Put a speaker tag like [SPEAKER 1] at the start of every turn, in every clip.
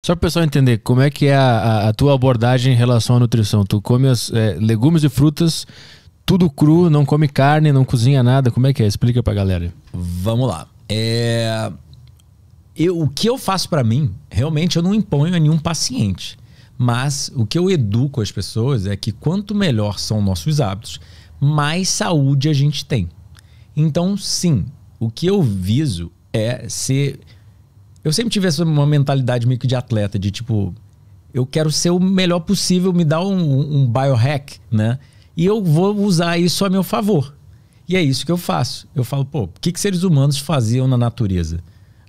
[SPEAKER 1] Só para o pessoal entender, como é que é a tua abordagem em relação à nutrição? Tu come legumes e frutas, tudo cru, não come carne, não cozinha nada. Como é que é? Explica pra galera.
[SPEAKER 2] Vamos lá. O que eu faço para mim, realmente eu não imponho a nenhum paciente. Mas o que eu educo as pessoas é que quanto melhor são nossos hábitos, mais saúde a gente tem. Então, sim, o que eu viso é ser... Eu sempre tive uma mentalidade meio que de atleta, de tipo, eu quero ser o melhor possível, me dá um biohack, né? E eu vou usar isso a meu favor. E é isso que eu faço. Eu falo, pô, o que seres humanos faziam na natureza?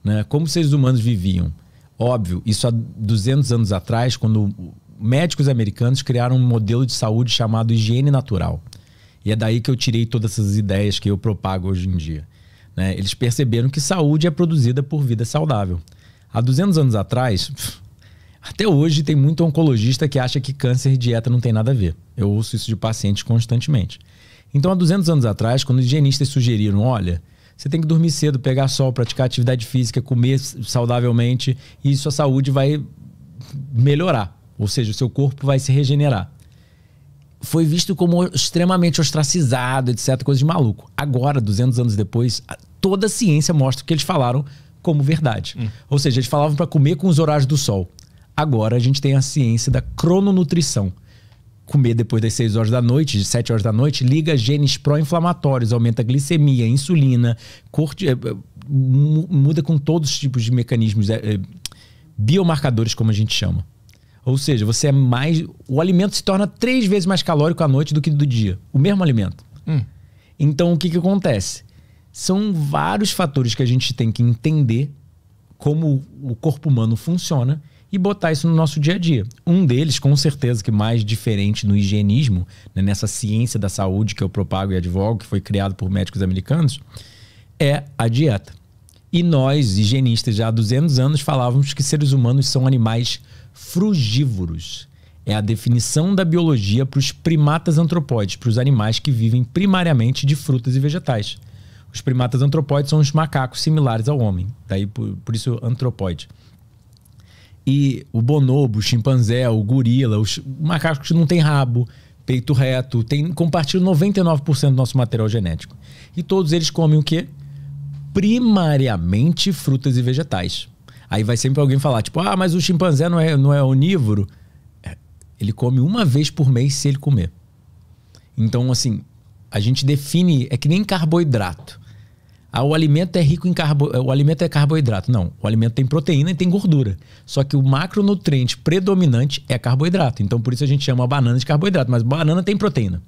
[SPEAKER 2] Né? Como seres humanos viviam? Óbvio, isso há 200 anos atrás, quando médicos americanos criaram um modelo de saúde chamado higiene natural. E é daí que eu tirei todas essas ideias que eu propago hoje em dia. Né? Eles perceberam que saúde é produzida por vida saudável. Há 200 anos atrás, até hoje tem muito oncologista que acha que câncer e dieta não tem nada a ver. Eu ouço isso de pacientes constantemente. Então, há 200 anos atrás, quando os higienistas sugeriram, olha, você tem que dormir cedo, pegar sol, praticar atividade física, comer saudavelmente e sua saúde vai melhorar. Ou seja, o seu corpo vai se regenerar. Foi visto como extremamente ostracizado, etc. Coisa de maluco. Agora, 200 anos depois, toda a ciência mostra o que eles falaram como verdade. Ou seja, eles falavam para comer com os horários do sol. Agora a gente tem a ciência da crononutrição. Comer depois das 6 horas da noite, de 7 horas da noite, liga genes pró-inflamatórios, aumenta a glicemia, insulina, muda com todos os tipos de mecanismos, biomarcadores, como a gente chama. Ou seja, você é mais... O alimento se torna 3 vezes mais calórico à noite do que do dia. O mesmo alimento. Então, o que acontece? São vários fatores que a gente tem que entender como o corpo humano funciona e botar isso no nosso dia a dia. Um deles, com certeza, que mais diferente no higienismo, né, nessa ciência da saúde que eu propago e advogo, que foi criado por médicos americanos, é a dieta. E nós, higienistas, já há 200 anos falávamos que seres humanos são animais frugívoros. É a definição da biologia para os primatas antropóides, para os animais que vivem primariamente de frutas e vegetais. Os primatas antropóides são os macacos similares ao homem, daí por isso antropóide. E o bonobo, o chimpanzé, o gorila, os macacos que não têm rabo, peito reto, compartilham 99% do nosso material genético. E todos eles comem o quê? Primariamente frutas e vegetais. Aí vai sempre alguém falar, tipo, ah, mas o chimpanzé não é onívoro. Ele come uma vez por mês se ele comer. Então, assim, a gente define, é que nem carboidrato. O alimento é rico em o alimento é carboidrato. Não, o alimento tem proteína e tem gordura. Só que o macronutriente predominante é carboidrato. Então, por isso a gente chama a banana de carboidrato. Mas banana tem proteína.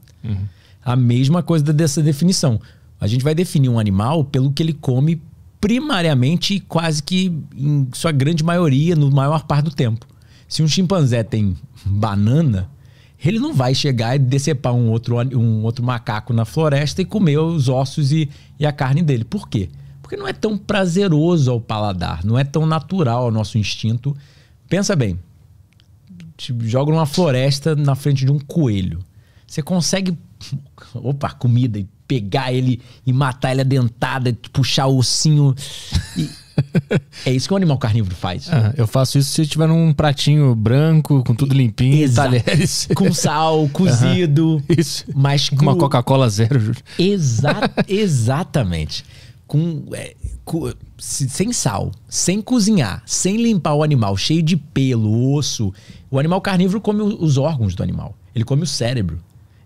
[SPEAKER 2] A mesma coisa dessa definição. A gente vai definir um animal pelo que ele come primariamente, quase que em sua grande maioria, no maior parte do tempo. Se um chimpanzé tem banana, ele não vai chegar e decepar um outro macaco na floresta e comer os ossos e a carne dele. Por quê? Porque não é tão prazeroso ao paladar, não é tão natural ao nosso instinto. Pensa bem, te joga numa floresta na frente de um coelho. Você consegue, comida, e pegar ele e matar ele a dentada, puxar o ossinho. É isso que o animal carnívoro faz.
[SPEAKER 1] Eu faço isso se tiver num pratinho branco, com tudo limpinho, talheres.
[SPEAKER 2] Com sal, cozido.
[SPEAKER 1] Isso.
[SPEAKER 2] Mas
[SPEAKER 1] com uma Coca-Cola zero.
[SPEAKER 2] Exatamente. Sem sal, sem cozinhar, sem limpar o animal, cheio de pelo, osso. O animal carnívoro come os órgãos do animal. Ele come o cérebro.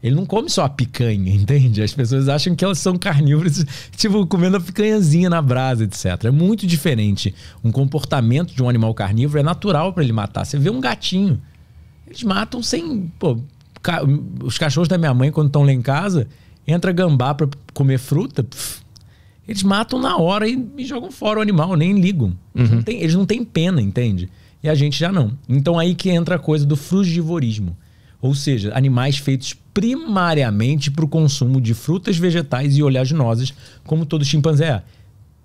[SPEAKER 2] Ele não come só a picanha, entende? As pessoas acham que elas são carnívoras, tipo, comendo a picanhazinha na brasa, etc. É muito diferente. Um comportamento de um animal carnívoro é natural para ele matar. Você vê um gatinho, eles matam sem... os cachorros da minha mãe, quando estão lá em casa, entra gambá para comer fruta, eles matam na hora e jogam fora o animal, nem ligam. Eles não têm pena, entende? E a gente já não. Então aí que entra a coisa do frugivorismo. Ou seja, animais feitos primariamente para o consumo de frutas, vegetais e oleaginosas, como todo chimpanzé é.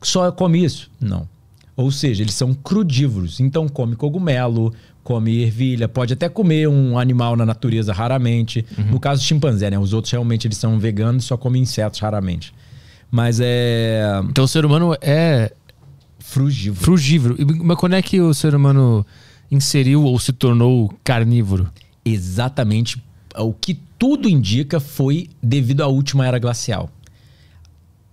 [SPEAKER 2] Só come isso? Não. Ou seja, eles são crudívoros. Então come cogumelo, come ervilha, pode até comer um animal na natureza raramente. No caso do chimpanzé, né? Os outros realmente eles são veganos e só comem insetos raramente. Mas
[SPEAKER 1] Então o ser humano é...
[SPEAKER 2] frugívoro.
[SPEAKER 1] Frugívoro. Mas quando é que o ser humano... inseriu ou se tornou carnívoro?
[SPEAKER 2] Exatamente. O que tudo indica foi devido à última era glacial.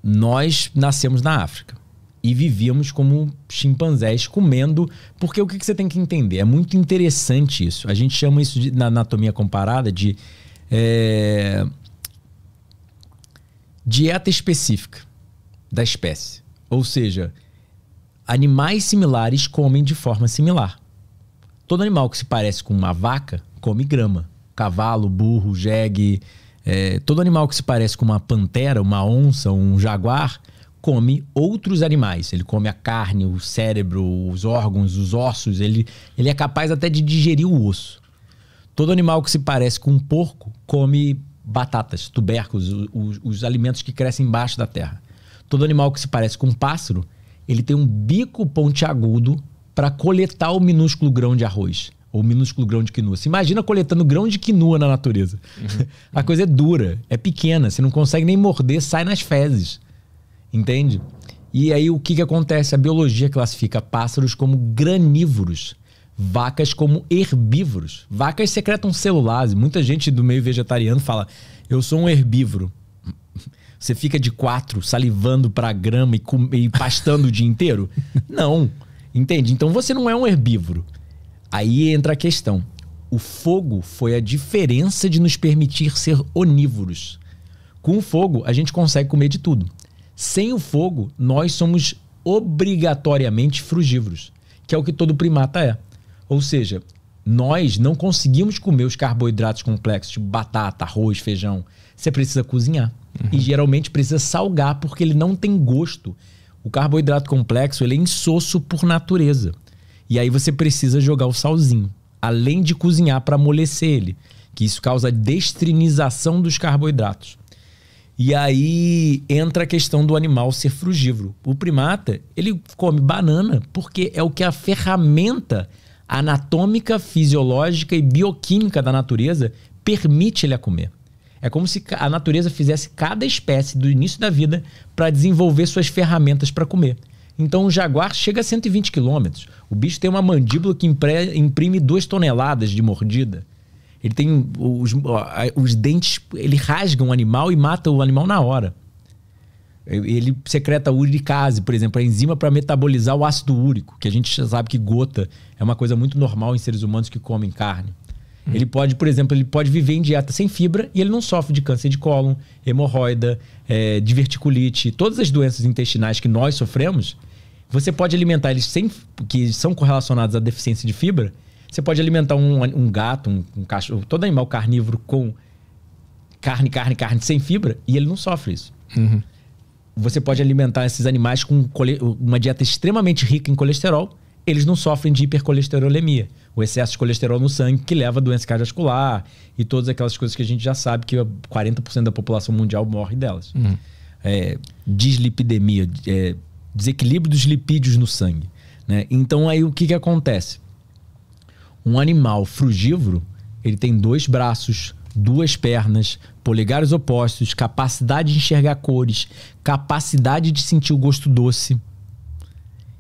[SPEAKER 2] Nós nascemos na África e vivíamos como chimpanzés comendo, porque o que você tem que entender? É muito interessante isso. A gente chama isso na anatomia comparada de dieta específica da espécie. Ou seja, animais similares comem de forma similar. Todo animal que se parece com uma vaca come grama. Cavalo, burro, jegue, todo animal que se parece com uma pantera, uma onça, um jaguar, come outros animais. Ele come a carne, o cérebro, os órgãos, os ossos. Ele é capaz até de digerir o osso. Todo animal que se parece com um porco come batatas, tubérculos, os alimentos que crescem embaixo da terra. Todo animal que se parece com um pássaro, ele tem um bico pontiagudo para coletar o minúsculo grão de arroz ou minúsculo grão de quinoa. Se imagina coletando grão de quinoa na natureza. A coisa é dura, é pequena, você não consegue nem morder, sai nas fezes. Entende? E aí o que acontece? A biologia classifica pássaros como granívoros, vacas como herbívoros. Vacas secretam celulose. Muita gente do meio vegetariano fala, eu sou um herbívoro. Você fica de 4 salivando pra grama e pastando o dia inteiro? Não. Entende? Então você não é um herbívoro. Aí entra a questão. O fogo foi a diferença de nos permitir ser onívoros. Com o fogo, a gente consegue comer de tudo. Sem o fogo, nós somos obrigatoriamente frugívoros, que é o que todo primata é. Ou seja, nós não conseguimos comer os carboidratos complexos, tipo batata, arroz, feijão. Você precisa cozinhar. E geralmente precisa salgar, porque ele não tem gosto. O carboidrato complexo, ele é insosso por natureza. E aí você precisa jogar o salzinho, além de cozinhar para amolecer ele, que isso causa destrinização dos carboidratos. E aí entra a questão do animal ser frugívoro. O primata, ele come banana porque é o que a ferramenta anatômica, fisiológica e bioquímica da natureza permite ele a comer. É como se a natureza fizesse cada espécie do início da vida para desenvolver suas ferramentas para comer. Então o jaguar chega a 120 km. O bicho tem uma mandíbula que imprime 2 toneladas de mordida. Ele tem os dentes, ele rasga um animal e mata o animal na hora. Ele secreta uricase, por exemplo, a enzima para metabolizar o ácido úrico, que a gente já sabe que gota é uma coisa muito normal em seres humanos que comem carne. Ele pode, por exemplo, ele pode viver em dieta sem fibra e ele não sofre de câncer de cólon, hemorroida, diverticulite, todas as doenças intestinais que nós sofremos. Você pode alimentar eles que são correlacionados à deficiência de fibra. Você pode alimentar um gato, um cachorro, todo animal carnívoro com carne sem fibra e ele não sofre isso. Você pode alimentar esses animais com uma dieta extremamente rica em colesterol. Eles não sofrem de hipercolesterolemia, o excesso de colesterol no sangue que leva a doença cardiovascular e todas aquelas coisas que a gente já sabe que 40% da população mundial morre delas. Dislipidemia, desequilíbrio dos lipídios no sangue, né? Então aí o que acontece? Um animal frugívoro, ele tem 2 braços, 2 pernas, polegares opostos, capacidade de enxergar cores, capacidade de sentir o gosto doce.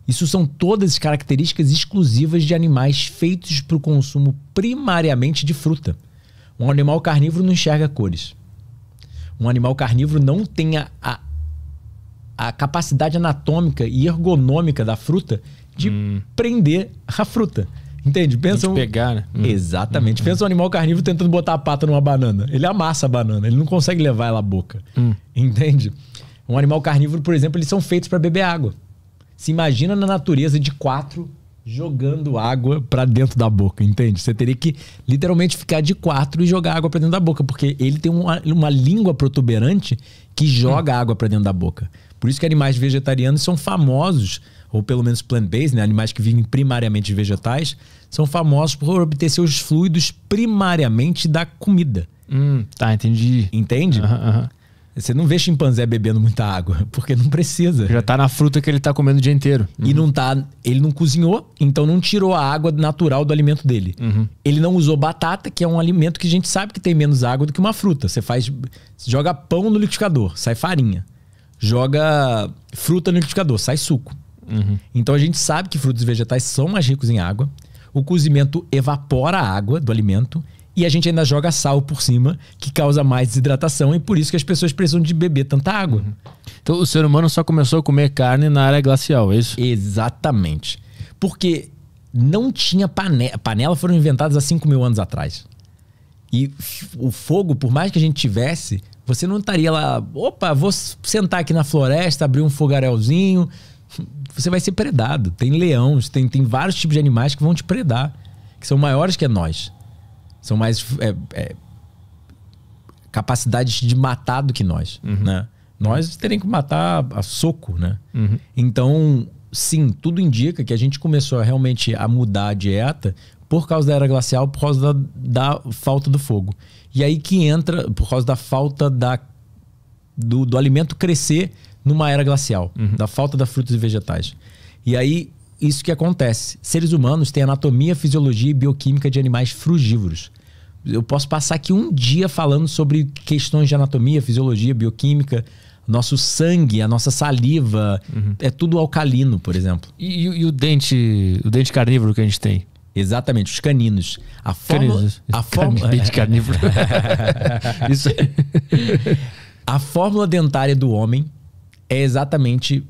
[SPEAKER 2] Isso são todas características exclusivas de animais feitos para o consumo primariamente de fruta. Um animal carnívoro não enxerga cores. Um animal carnívoro não tem a capacidade anatômica e ergonômica da fruta de prender a fruta. Entende? Pensa
[SPEAKER 1] de pegar, né?
[SPEAKER 2] Exatamente. Pensa um animal carnívoro tentando botar a pata numa banana. Ele amassa a banana, ele não consegue levar ela à boca. Entende? Um animal carnívoro, por exemplo, eles são feitos para beber água. Se imagina na natureza de 4 jogando água para dentro da boca, entende? Você teria que literalmente ficar de 4 e jogar água para dentro da boca, porque ele tem uma língua protuberante que joga água para dentro da boca. Por isso que animais vegetarianos são famosos, ou pelo menos plant-based, né? Animais que vivem primariamente de vegetais, são famosos por obter seus fluidos primariamente da comida.
[SPEAKER 1] Tá, entendi.
[SPEAKER 2] Entende? Você não vê chimpanzé bebendo muita água, porque não precisa.
[SPEAKER 1] Já tá na fruta que ele tá comendo o dia inteiro.
[SPEAKER 2] E ele não cozinhou, então não tirou a água natural do alimento dele. Ele não usou batata, que é um alimento que a gente sabe que tem menos água do que uma fruta. Você joga pão no liquidificador, sai farinha. Joga fruta no liquidificador, sai suco. Então a gente sabe que frutos e vegetais são mais ricos em água. O cozimento evapora a água do alimento e a gente ainda joga sal por cima, que causa mais desidratação e por isso que as pessoas precisam de beber tanta água.
[SPEAKER 1] Então o ser humano só começou a comer carne na era glacial, é isso?
[SPEAKER 2] Exatamente. Porque não tinha panela. Panelas foram inventadas há 5.000 anos atrás. E o fogo, por mais que a gente tivesse, você não estaria lá, opa, vou sentar aqui na floresta, abrir um fogarelzinho. Você vai ser predado. Tem leões, tem vários tipos de animais que vão te predar, que são maiores que nós. São mais capacidades de matar do que nós, né? Nós teremos que matar a soco, né? Então, sim, tudo indica que a gente começou realmente a mudar a dieta por causa da era glacial, por causa da falta do fogo. E aí que entra, por causa da falta do alimento crescer numa era glacial, da falta da frutas e vegetais. E aí, isso que acontece. Seres humanos têm anatomia, fisiologia e bioquímica de animais frugívoros. Eu posso passar aqui um dia falando sobre questões de anatomia, fisiologia, bioquímica. Nosso sangue, a nossa saliva, é tudo alcalino, por exemplo.
[SPEAKER 1] E o dente carnívoro que a gente tem?
[SPEAKER 2] Exatamente, os caninos.
[SPEAKER 1] Dente carnívoro. Isso.
[SPEAKER 2] A fórmula dentária do homem é exatamente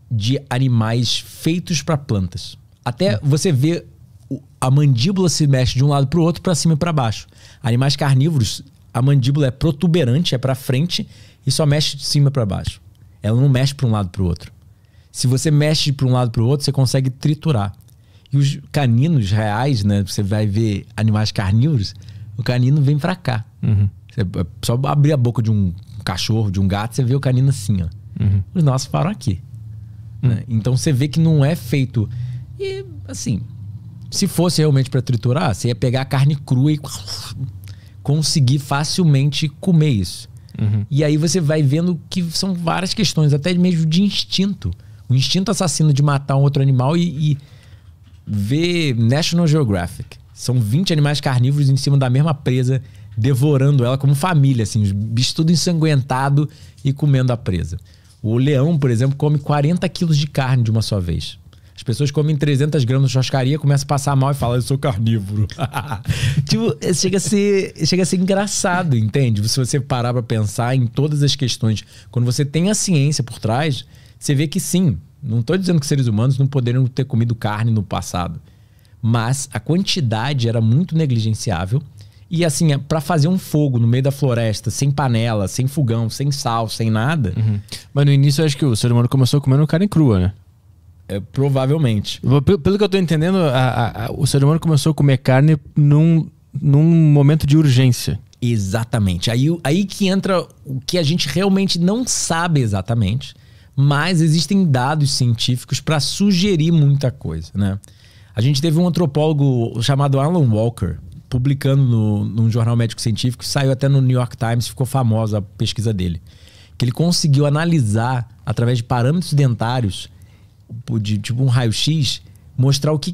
[SPEAKER 2] de animais feitos para plantas. Até você vê a mandíbula se mexe de um lado para o outro, para cima e para baixo. Animais carnívoros, a mandíbula é protuberante, é para frente e só mexe de cima para baixo. Ela não mexe para um lado para o outro. Se você mexe para um lado para o outro, você consegue triturar. E os caninos reais, né? Você vai ver animais carnívoros, o canino vem para cá. Você só abrir a boca de um cachorro, de um gato, você vê o canino assim, ó. Os nossos param aqui. Né? Então você vê que não é feito. E assim, se fosse realmente para triturar, você ia pegar a carne crua e conseguir facilmente comer isso. E aí você vai vendo que são várias questões, até mesmo de instinto. O instinto assassino de matar um outro animal e ver National Geographic. São 20 animais carnívoros em cima da mesma presa, devorando ela como família, assim, os bichos tudo ensanguentado e comendo a presa. O leão, por exemplo, come 40 quilos de carne de uma só vez. As pessoas comem 300 gramas na churrascaria, começam a passar mal e falam, eu sou carnívoro. Tipo, chega a ser engraçado, entende? Se você parar pra pensar em todas as questões, quando você tem a ciência por trás, você vê que sim, não estou dizendo que seres humanos não poderiam ter comido carne no passado, mas a quantidade era muito negligenciável. E assim, para fazer um fogo no meio da floresta, sem panela, sem fogão, sem sal, sem nada...
[SPEAKER 1] Mas no início eu acho que o ser humano começou comendo carne crua, né?
[SPEAKER 2] Provavelmente.
[SPEAKER 1] Pelo que eu tô entendendo, o ser humano começou a comer carne num momento de urgência.
[SPEAKER 2] Exatamente. Aí que entra o que a gente realmente não sabe exatamente, mas existem dados científicos para sugerir muita coisa, né? A gente teve um antropólogo chamado Alan Walker, publicando num jornal médico científico, saiu até no New York Times, ficou famosa a pesquisa dele. Que ele conseguiu analisar, através de parâmetros dentários, de tipo um raio-x, mostrar o que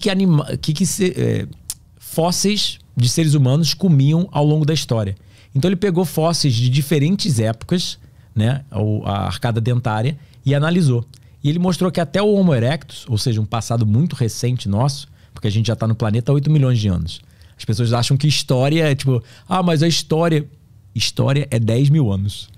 [SPEAKER 2] fósseis de seres humanos comiam ao longo da história. Então ele pegou fósseis de diferentes épocas, né, a arcada dentária, e analisou. E ele mostrou que até o Homo erectus, ou seja, um passado muito recente nosso, porque a gente já está no planeta há 8 milhões de anos. As pessoas acham que história é tipo, mas a história é 10 mil anos.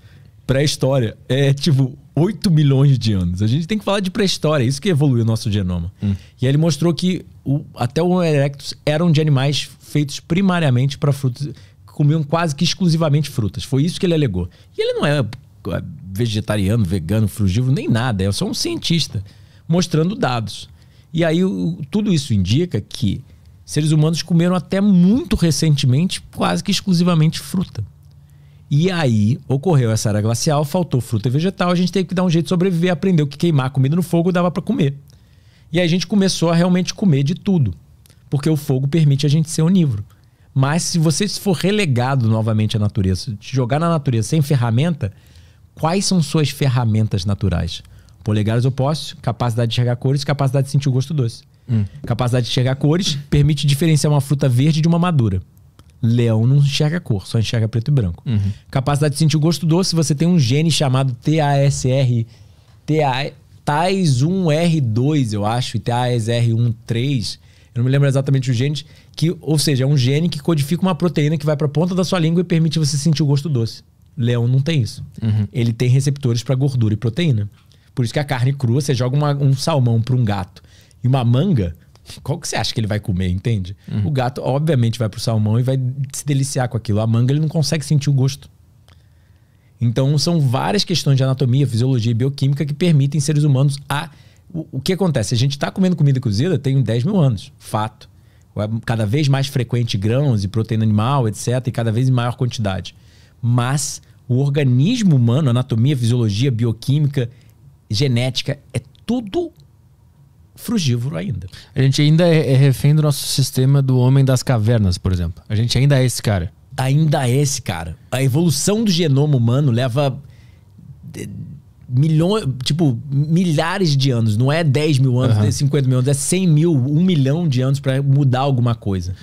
[SPEAKER 2] Pré-história é tipo 8 milhões de anos. A gente tem que falar de pré-história, isso que evoluiu o nosso genoma. E aí ele mostrou que até o Homo erectus eram de animais feitos primariamente para frutas, que comiam quase que exclusivamente frutas. Foi isso que ele alegou. E ele não é vegetariano, vegano, frugívoro, nem nada. É só um cientista mostrando dados. E aí tudo isso indica que seres humanos comeram até muito recentemente quase que exclusivamente fruta. E aí ocorreu essa era glacial, faltou fruta e vegetal, a gente teve que dar um jeito de sobreviver, aprendeu que queimar comida no fogo dava para comer. E aí a gente começou a realmente comer de tudo, porque o fogo permite a gente ser onívoro. Mas se você for relegado novamente à natureza, te jogar na natureza sem ferramenta, quais são suas ferramentas naturais? Polegares opostos, capacidade de enxergar cores, capacidade de sentir o gosto doce. Capacidade de enxergar cores permite diferenciar uma fruta verde de uma madura. Leão não enxerga cor, só enxerga preto e branco. Capacidade de sentir o gosto doce, você tem um gene chamado TAS1R2, eu acho, e TASR13. Eu não me lembro exatamente os genes. Ou seja, é um gene que codifica uma proteína que vai para a ponta da sua língua e permite você sentir o gosto doce. Leão não tem isso. Ele tem receptores para gordura e proteína. Por isso que a carne crua, você joga um salmão para um gato e uma manga, qual que você acha que ele vai comer, entende? O gato, obviamente, vai pro salmão e vai se deliciar com aquilo. A manga, ele não consegue sentir o gosto. Então, são várias questões de anatomia, fisiologia e bioquímica que permitem seres humanos a... O que acontece? A gente está comendo comida cozida tem 10 mil anos, fato. Cada vez mais frequente grãos e proteína animal, etc. E cada vez em maior quantidade. Mas o organismo humano, anatomia, fisiologia, bioquímica, genética, é tudo frugívoro ainda.
[SPEAKER 1] A gente ainda é refém do nosso sistema do homem das cavernas, por exemplo. A gente ainda é esse cara.
[SPEAKER 2] Ainda é esse cara. A evolução do genoma humano leva milhares de anos. Não é 10 mil anos, 50 mil anos. É 100 mil, 1 milhão de anos para mudar alguma coisa.